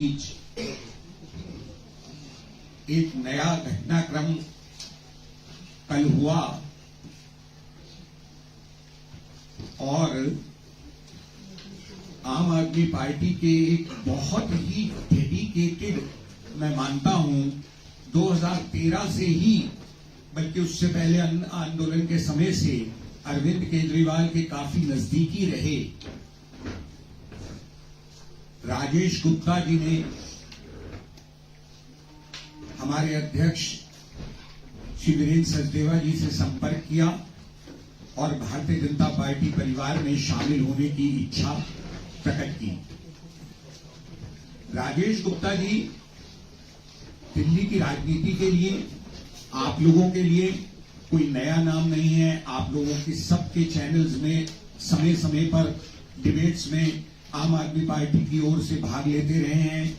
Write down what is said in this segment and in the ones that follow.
बीच एक नया घटनाक्रम कल हुआ और आम आदमी पार्टी के एक बहुत ही डेडिकेटेड, मैं मानता हूं 2013 से ही, बल्कि उससे पहले आंदोलन के समय से अरविंद केजरीवाल के काफी नजदीकी रहे राजेश गुप्ता जी ने हमारे अध्यक्ष श्री वीरेंद्र सचदेवा जी से संपर्क किया और भारतीय जनता पार्टी परिवार में शामिल होने की इच्छा प्रकट की। राजेश गुप्ता जी दिल्ली की राजनीति के लिए, आप लोगों के लिए कोई नया नाम नहीं है। आप लोगों के सबके चैनल्स में समय समय पर डिबेट्स में आम आदमी पार्टी की ओर से भाग लेते रहे हैं।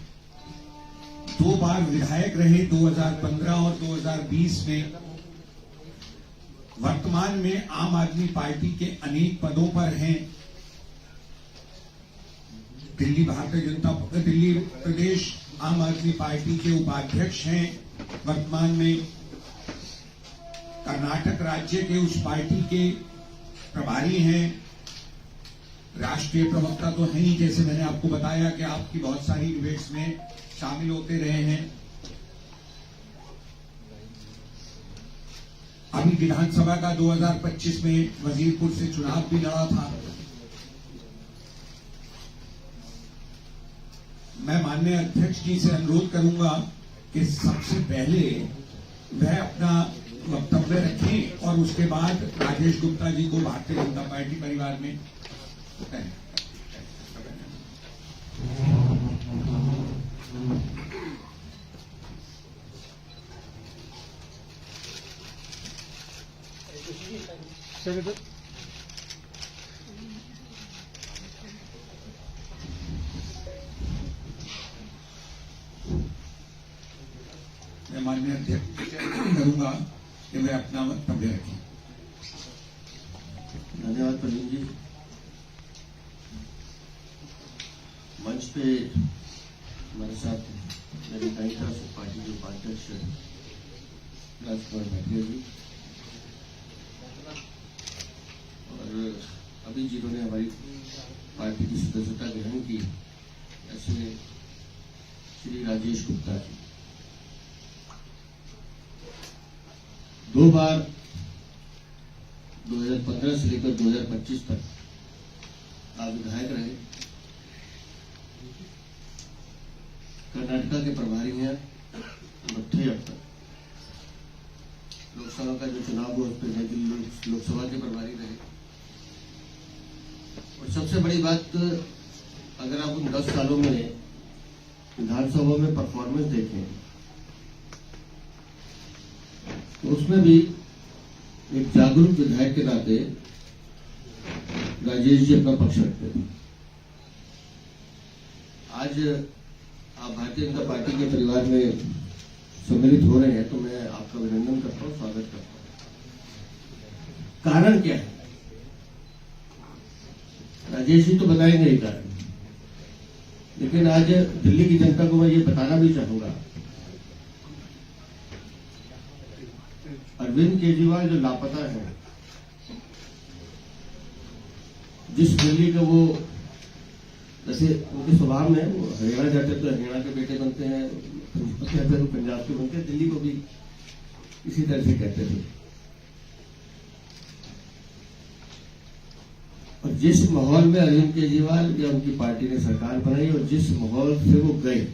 2 बार विधायक रहे, 2015 और 2020 में। वर्तमान में आम आदमी पार्टी के अनेक पदों पर हैं। दिल्ली प्रदेश आम आदमी पार्टी के उपाध्यक्ष हैं वर्तमान में। कर्नाटक राज्य के उस पार्टी के प्रभारी हैं। राष्ट्रीय प्रवक्ता तो है ही, जैसे मैंने आपको बताया कि आपकी बहुत सारी डिबेट्स में शामिल होते रहे हैं। अभी विधानसभा का 2025 में वजीरपुर से चुनाव भी लड़ा था। मैं माननीय अध्यक्ष जी से अनुरोध करूंगा कि सबसे पहले वह अपना वक्तव्य रखें और उसके बाद राजेश गुप्ता जी को भारतीय जनता पार्टी परिवार में मैं माननीय अध्यक्ष करूंगा कि वे अपना वक्तव्य रखें। धन्यवाद प्रवीण जी। मंच पे हमारे साथ मेरी नई तरफ से पार्टी के उपाध्यक्ष राजकुमार भाटिया जी और अभी जिन्होंने हमारी पार्टी की सदस्यता ग्रहण की, ऐसे श्री राजेश गुप्ता जी। 2 बार 2015 से लेकर 2025 तक आप विधायक रहे। कर्नाटका के प्रभारी हैं 72 अब तक। लोकसभा का जो चुनाव हुआ उस पर नई दिल्ली लोकसभा के प्रभारी रहे। और सबसे बड़ी बात, अगर आप उन 10 सालों में विधानसभा में परफॉर्मेंस देखें तो उसमें भी एक जागरूक विधायक के नाते राजेश जी अपना पक्ष रखते थे। आज आप भारतीय जनता पार्टी के परिवार में सम्मिलित हो रहे हैं तो मैं आपका अभिनंदन करता हूं, स्वागत करता हूं। कारण क्या है? राजेश जी तो बताएंगे ही कारण, लेकिन आज दिल्ली की जनता को मैं ये बताना भी चाहूंगा, अरविंद केजरीवाल जो लापता है, जिस दिल्ली का वो, जैसे उनके स्वभाव में वो हरियाणा जाते तो हरियाणा के बेटे बनते हैं, तो पंजाब के बनते हैं, दिल्ली को भी इसी तरह से कहते थे। और जिस माहौल में अरविंद केजरीवाल या उनकी पार्टी ने सरकार बनाई और जिस माहौल से वो गए,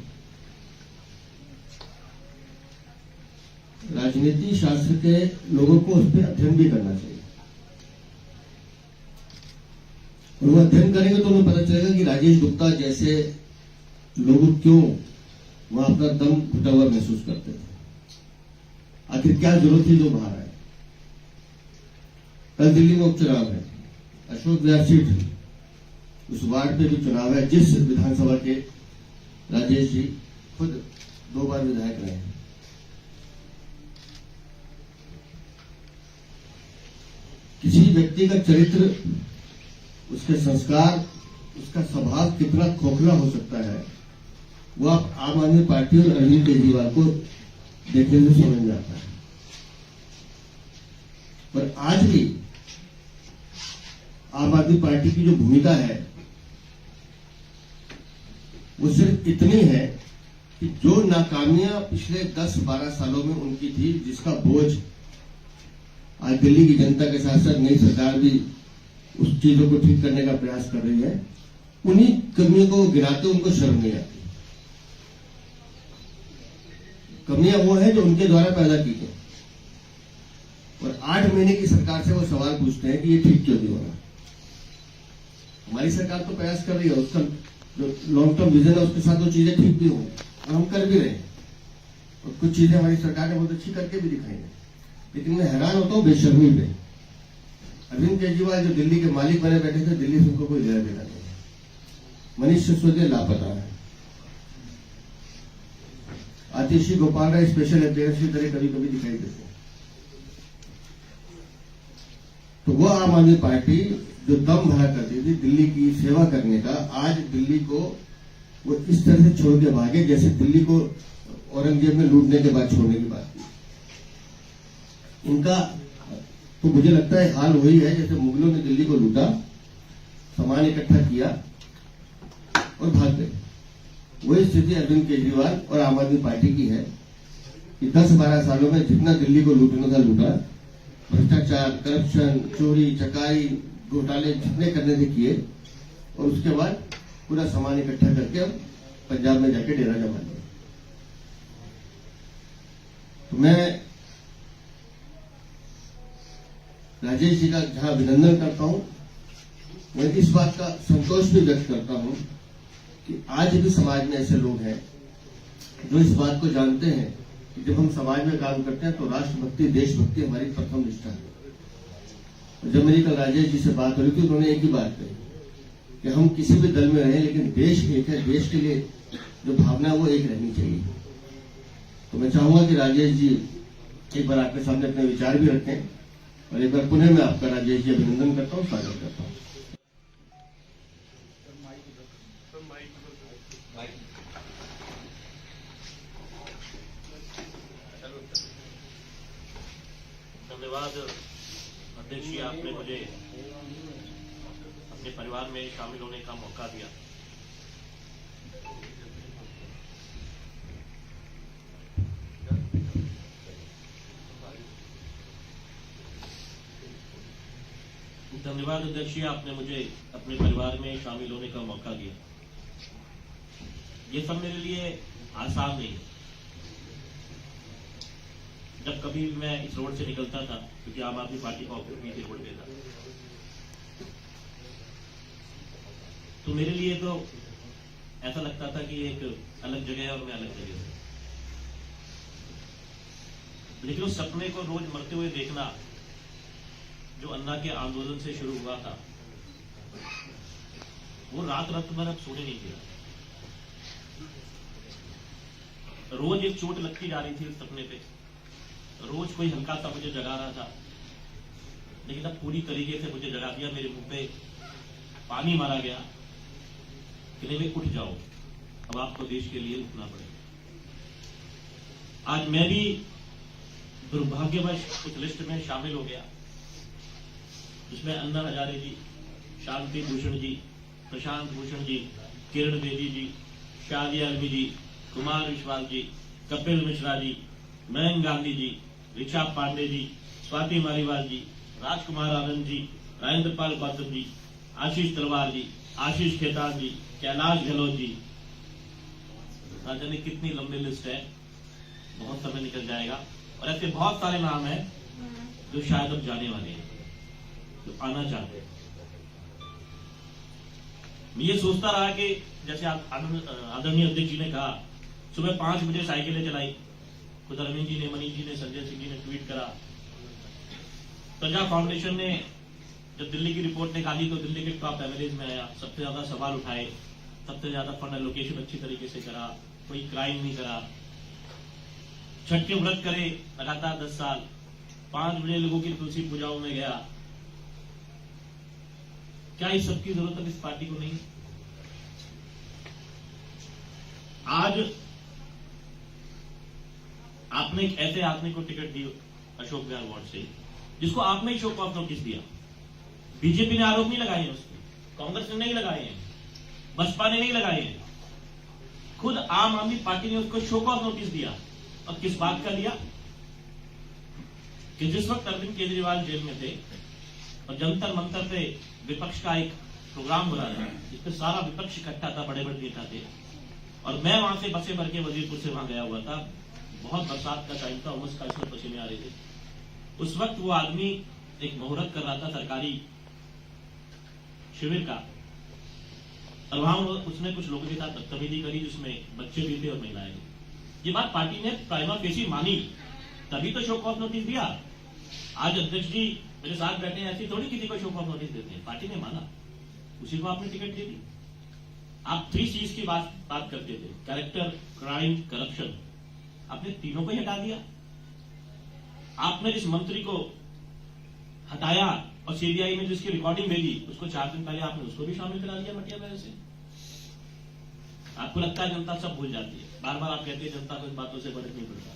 राजनीति शास्त्र के लोगों को उस पर अध्ययन भी करना चाहिए। और वो अध्ययन करेंगे तो उन्हें पता चलेगा कि राजेश गुप्ता जैसे लोग क्यों वहां अपना दम घुटा हुआ महसूस करते थे। आखिर क्या जरूरत थी जो बाहर आए। कल दिल्ली में उपचुनाव है, अशोक विहार सीट, उस वार्ड पे भी चुनाव है जिस विधानसभा के राजेश जी खुद 2 बार विधायक रहे हैं। किसी व्यक्ति का चरित्र, उसके संस्कार, उसका स्वभाव कितना खोखला हो सकता है, वो आप आम आदमी पार्टी और अरविंद केजरीवाल को देखने से समझ में आता है। पर आज भी आम आदमी पार्टी की जो भूमिका है वो सिर्फ इतनी है कि जो नाकामियां पिछले 10-12 सालों में उनकी थी, जिसका बोझ आज दिल्ली की जनता के साथ साथ नई सरकार भी उस चीजों को ठीक करने का प्रयास कर रही है, उन्हीं कमियों को गिनाते उनको शर्म नहीं आती। कमियां वो है जो उनके द्वारा पैदा की गई, और 8 महीने की सरकार से वो सवाल पूछते हैं कि ये ठीक क्यों नहीं हो रहा। हमारी सरकार तो प्रयास कर रही है, उसका जो लॉन्ग टर्म विजन है उसके साथ वो चीजें ठीक भी होंगी, और हम कर भी रहे हैं, और कुछ चीजें हमारी सरकार ने बहुत अच्छी करके भी दिखाई है। लेकिन मैं हैरान होता हूं बेशर्मी पे। अरविंद केजरीवाल जो दिल्ली के मालिक बने बैठे थे, दिल्ली से उनको कोई लेना देना नहीं है। मनीष सिसोदिया लापता है। आतिशी गोपाल राय स्पेशल अपीयरेंस की तरह कभी कभी दिखाई देते हैं। तो वो आम आदमी पार्टी जो दम भरा करती थी दिल्ली की सेवा करने का, आज दिल्ली को वो इस तरह से छोड़ के भागे जैसे दिल्ली को औरंगजेब ने लूटने के बाद छोड़ने की बात की। इनका तो मुझे लगता है हाल वही है जैसे मुगलों ने दिल्ली को लूटा, सामान इकट्ठा किया और भाग गए। वही स्थिति अरविंद केजरीवाल और आम आदमी पार्टी की है कि 10-12 सालों में जितना दिल्ली को लूटना था लूटा, भ्रष्टाचार, करप्शन, चोरी, चकारी, घोटाले जितने करने थे किए, और उसके बाद पूरा सामान इकट्ठा करके अब पंजाब में जाके डेरा जमा लिया। तो मैं राजेश जी का जहां अभिनंदन करता हूं, मैं इस बात का संतोष भी व्यक्त करता हूं कि आज भी समाज में ऐसे लोग हैं जो इस बात को जानते हैं कि जब हम समाज में काम करते हैं तो राष्ट्रभक्ति, देशभक्ति हमारी प्रथम निष्ठा है। जब मेरी कल राजेश जी से बात हो रही थी, उन्होंने एक ही बात कही कि हम किसी भी दल में रहें लेकिन देश एक है, देश के लिए जो भावना है वो एक रहनी चाहिए। तो मैं चाहूंगा कि राजेश जी एक बार आपके सामने अपने विचार भी रखें, और एक बार पुनः मैं आपका राजेश जी अभिनंदन करता हूं, स्वागत करता हूं। धन्यवाद अध्यक्ष जी, आपने मुझे अपने परिवार में शामिल होने का मौका दिया। धन्यवाद अध्यक्ष जी, आपने मुझे अपने परिवार में शामिल होने का मौका दिया। ये सब मेरे लिए आसान नहीं है। जब कभी भी मैं इस रोड से निकलता था, क्योंकि आम आदमी पार्टी का ऑफिस भी रोड पे था, तो मेरे लिए तो ऐसा लगता था कि एक अलग जगह है और मैं अलग जगह हूं। लेकिन उस सपने को रोज मरते हुए देखना जो अन्ना के आंदोलन से शुरू हुआ था, वो रात रात भर अब सोने नहीं दिया। रोज एक चोट लगती जा रही थी उस सपने पे, रोज कोई हल्का सा मुझे जगा रहा था, लेकिन अब पूरी तरीके से मुझे जगा दिया। मेरे मुंह पे पानी मारा गया कि नहीं, उठ जाओ, अब आपको देश के लिए उठना पड़ेगा। आज मैं भी दुर्भाग्यवश उस लिस्ट में शामिल हो गया जिसमें अन्ना हजारे जी, शांति भूषण जी, प्रशांत भूषण जी, किरण बेदी जी, शादिया अल्वी जी, कुमार विश्वास जी, कपिल मिश्रा जी, मयंक गांधी जी, ऋचा पांडे जी, स्वाति मालीवाल जी, राजकुमार आनंद जी, राजेंद्र पाल गौतम जी, आशीष तलवार जी, आशीष खेतान जी, कैलाश गहलोत जी। ना जाने कितनी लंबी लिस्ट है, बहुत समय निकल जाएगा। और ऐसे बहुत सारे नाम हैं जो शायद अब जाने वाले हैं, जो आना चाहते हैं। मैं ये सोचता रहा कि जैसे आदरणीय अध्यक्ष जी ने कहा, सुबह 5 बजे साइकिलें चलाई, खुद अरविंद जी ने, मनीष जी ने, संजय सिंह जी ने ट्वीट करा। प्रजा फाउंडेशन ने जब दिल्ली की रिपोर्ट निकाली तो दिल्ली के टॉप एवरेज में आया, सबसे ज्यादा सवाल उठाए, सबसे ज्यादा फंड एलोकेशन अच्छी तरीके से करा, कोई क्राइम नहीं करा, छठ के व्रत करे लगातार 10 साल, 5 बजे लोगों की तुलसी पूजाओं में गया। क्या इस सबकी जरूरत अब इस पार्टी को नहीं? आज आपने एक ऐसे आदमी को टिकट दी अशोक विहार वार्ड से, जिसको आपने ही शो ऑफ नोटिस दिया। बीजेपी ने आरोप नहीं लगाए हैं उस पर, कांग्रेस ने नहीं लगाए हैं, बसपा ने नहीं लगाए हैं, खुद आम आदमी पार्टी ने उसको शो ऑफ नोटिस दिया। और किस बात का दिया कि जिस वक्त अरविंद केजरीवाल जेल में थे और जंतर मंतर पे विपक्ष का एक प्रोग्राम हो रहा था, जिसपे सारा विपक्ष इकट्ठा था, बड़े बड़े नेता थे, और मैं वहां से बसे भर के वजीरपुर से वहां गया हुआ था। बहुत बरसात का टाइम था, उमस का, इसमें पसीने आ रहे थे। उस वक्त वो आदमी एक मुहूर्त कर रहा था सरकारी शिविर का, और वहां उसने कुछ लोगों के साथ बदतमीजी करी, जिसमें बच्चे भी थे और महिलाएं भी। ये बात पार्टी ने प्राइमा फेसी मानी, तभी तो शो ऑफ नोटिस दिया। आज अध्यक्ष जी मेरे साथ बैठे हैं, ऐसी थोड़ी किसी को शो ऑफ नोटिस देते हैं, पार्टी ने माना, उसी को आपने टिकट दे दी। आप 3 C's की बात करते थे, कैरेक्टर, क्राइम, करप्शन, आपने तीनों को ही हटा दिया। आपने जिस मंत्री को हटाया और सीबीआई में जिसकी रिकॉर्डिंग भेजी, उसको 4 दिन पहले आपने उसको भी शामिल करा दिया मटिया मेरे से। आपको लगता है जनता सब भूल जाती है, बार बार आप कहते हैं जनता को इन बातों से फर्क नहीं पड़ता।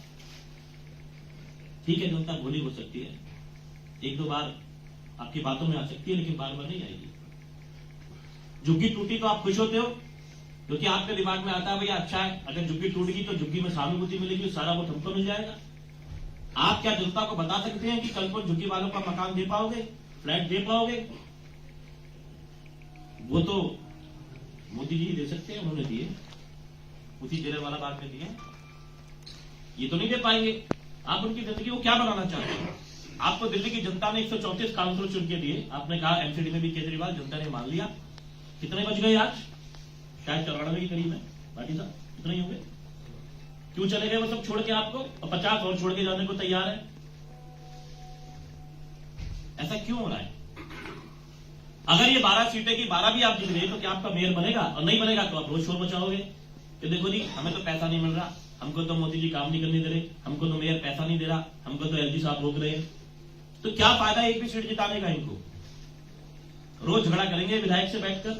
ठीक है, जनता भूली हो सकती है, 1-2 बार आपकी बातों में आ सकती है, लेकिन बार बार नहीं आएगी। झुग्गी टूटी तो आप खुश होते हो, क्योंकि आपके दिमाग में आता है भैया अच्छा है, अगर झुग्गी टूट गई तो झुग्गी में सहानुभूति मिलेगी, सारा वोट हमको मिल जाएगा। आप क्या जनता को बता सकते हैं कि कल को झुग्गी वालों का मकान दे पाओगे, फ्लैट दे पाओगे? वो तो मोदी जी दे सकते हैं, उन्होंने दिए, उसी जेलवाला बाग में दिए, ये तो नहीं दे पाएंगे। आप उनकी जिंदगी को क्या बनाना चाहते हैं? आपको दिल्ली की जनता ने 134 काउंसिलर चुन के दिए, आपने कहा एमसीडी में भी केजरीवाल, जनता ने मान लिया। कितने बच गए आज? शायद 94 के करीब है, पार्टी साहब कितने ही होंगे। क्यों चले गए वो सब छोड़ के आपको, और 50 और छोड़ के जाने को तैयार है? ऐसा क्यों हो रहा है? अगर ये 12 सीटें की 12 भी आप जीत गए तो क्या आपका मेयर बनेगा? और नहीं बनेगा तो आप रोज शोर मचाओगे कि देखो जी हमें तो पैसा नहीं मिल रहा, हमको तो मोदी जी काम नहीं करने दे रहे, हमको तो मेयर पैसा नहीं दे रहा, हमको तो एलजी साहब रोक रहे हैं। तो क्या फायदा एक भी सीट जिताने का इनको? रोज झगड़ा करेंगे विधायक से बैठकर,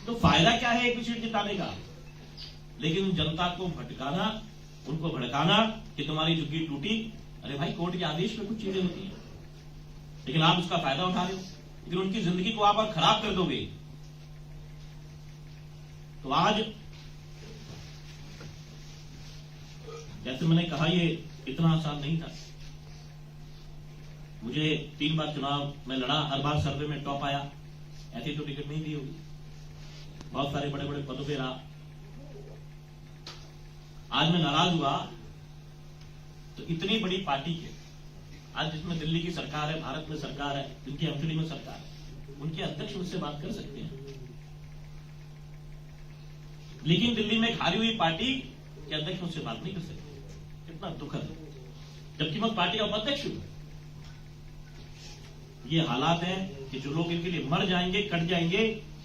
तो फायदा क्या है एक भी सीट जिताने का? लेकिन जनता को भटकाना, उनको भड़काना कि तुम्हारी झुग्गी टूटी। अरे भाई, कोर्ट के आदेश में कुछ चीजें होती हैं, लेकिन आप उसका फायदा उठा रहे हो, लेकिन उनकी जिंदगी को आप और खराब कर दोगे। तो आज जैसे मैंने कहा, ये इतना आसान नहीं था। मुझे 3 बार चुनाव में लड़ा, हर बार सर्वे में टॉप आया, ऐसी तो टिकट नहीं दी होगी। बहुत सारे बड़े बड़े पदों पे रहा। आज मैं नाराज हुआ तो इतनी बड़ी पार्टी के, आज जिसमें दिल्ली की सरकार है, भारत में सरकार है, जिनकी एमसीडी में सरकार है, उनके अध्यक्ष मुझसे बात कर सकते हैं, लेकिन दिल्ली में हारी हुई पार्टी के अध्यक्ष मुझसे बात नहीं कर सकते। कितना दुखद है, जबकि मैं पार्टी का उपाध्यक्ष हूं। ये हालात हैं कि जो लोग इनके लिए मर जाएंगे, कट जाएंगे,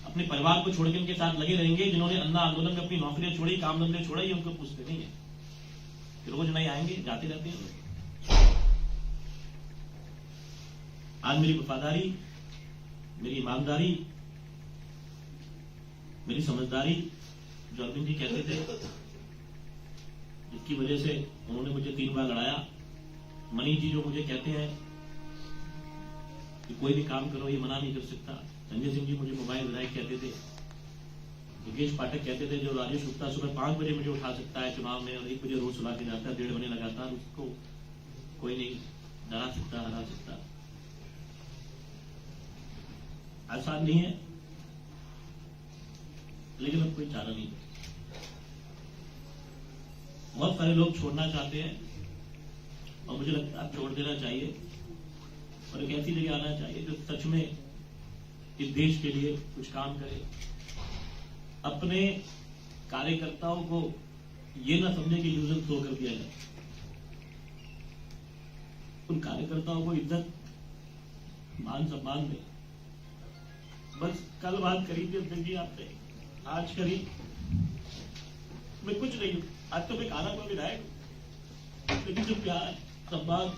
अपने परिवार को छोड़ के इनके साथ लगे रहेंगे, जिन्होंने अन्ना आंदोलन में अपनी नौकरियां छोड़ी, काम धंधे छोड़े, ये उनको पूछते नहीं है। रोज नहीं आएंगे, जाते रहते हैं। आज मेरी वफादारी, मेरी ईमानदारी, मेरी समझदारी, जो अरविंद जी कहते थे, जिसकी वजह से उन्होंने मुझे 3 बार लड़ाया। मनीष जी जो मुझे कहते हैं कि कोई भी काम करो, ये मना नहीं कर सकता। संजय सिंह जी मुझे मोबाइल विधायक कहते थे। योगेश पाठक कहते थे जो राजेश गुप्ता सुबह 5 बजे मुझे उठा सकता है चुनाव में और 1 बजे रोज सुला के जाता है, 1.5 बजे लगातार, उसको कोई नहीं डरा सकता, हरा सकता। आसान नहीं है, लेकिन अब कोई चारा नहीं। बहुत सारे लोग छोड़ना चाहते हैं और मुझे लगता है छोड़ देना चाहिए और एक ऐसी जगह आना चाहिए जो सच में इस देश के लिए कुछ काम करे। अपने कार्यकर्ताओं को ये ना समझे कि यूज एंड थ्रो कर दिया जाए। उन कार्यकर्ताओं को इज्जत, मान सम्मान दे। बस कल बात करी थी अध्यक्ष जी आपने, आज करी। मैं कुछ नहीं हूं, आज तो मैं कानापुर विधायक हूं, लेकिन जो प्यार, सम्मान,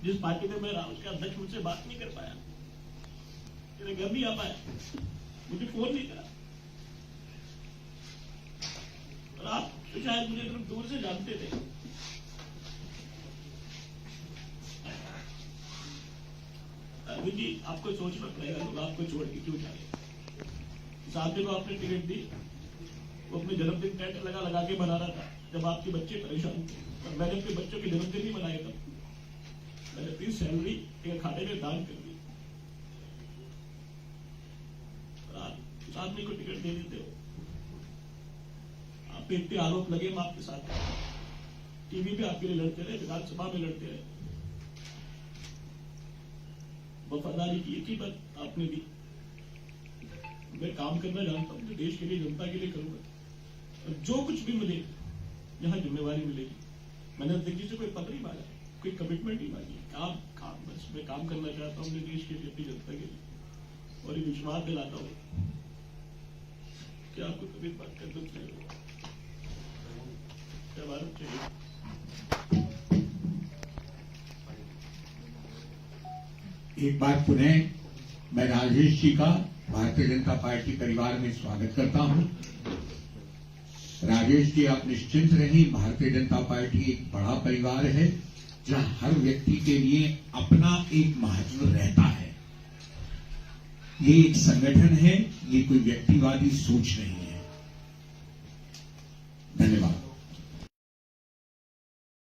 जिस पार्टी में मैं रहा उसके अध्यक्ष मुझसे बात नहीं कर पाया, मेरे घर नहीं आ पाया, मुझे फोन नहीं करा, तो शायद मुझे तुम दूर से जानते थे। अरविंद जी, आपको सोचना पड़ेगा लोग आपको छोड़ के क्यों जाए। साथ में आपने टिकट दी, वो अपने जन्मदिन टेंट लगा के मना रहा था जब आपके बच्चे परेशान थे। और मैंने अपने बच्चों के जन्मदिन नहीं मनाए तब मैंने अपनी सैलरी एक खाते में दान कर दी। उस आदमी को टिकट दे देते हो। आप पे इतने आरोप लगे, हम आपके साथ टीवी पे आपके लिए लड़ते रहे, विधानसभा में लड़ते रहे, वफादारी की एक ही बात आपने दी। मैं काम करना जानता हूं, देश के लिए, जनता के लिए करूंगा, और जो कुछ भी मुझे यहां जिम्मेवारी मिलेगी। मैंने देखिए से कोई पद नहीं मांगा, कोई कमिटमेंट नहीं मांगी। काम बस मैं काम करना चाहता हूँ देश के लिए, अपनी जनता के लिए, और ये विश्वास दिलाता हूँ कि आपको कभी बात कर दुख नहीं होगा। क्या भारत चाहिए। एक बार पुनः मैं राजेश जी का भारतीय जनता पार्टी परिवार में स्वागत करता हूं। राजेश जी, आप निश्चिंत रहिए, भारतीय जनता पार्टी एक बड़ा परिवार है जहां हर व्यक्ति के लिए अपना एक महत्व रहता है। ये एक संगठन है, ये कोई व्यक्तिवादी सोच नहीं है।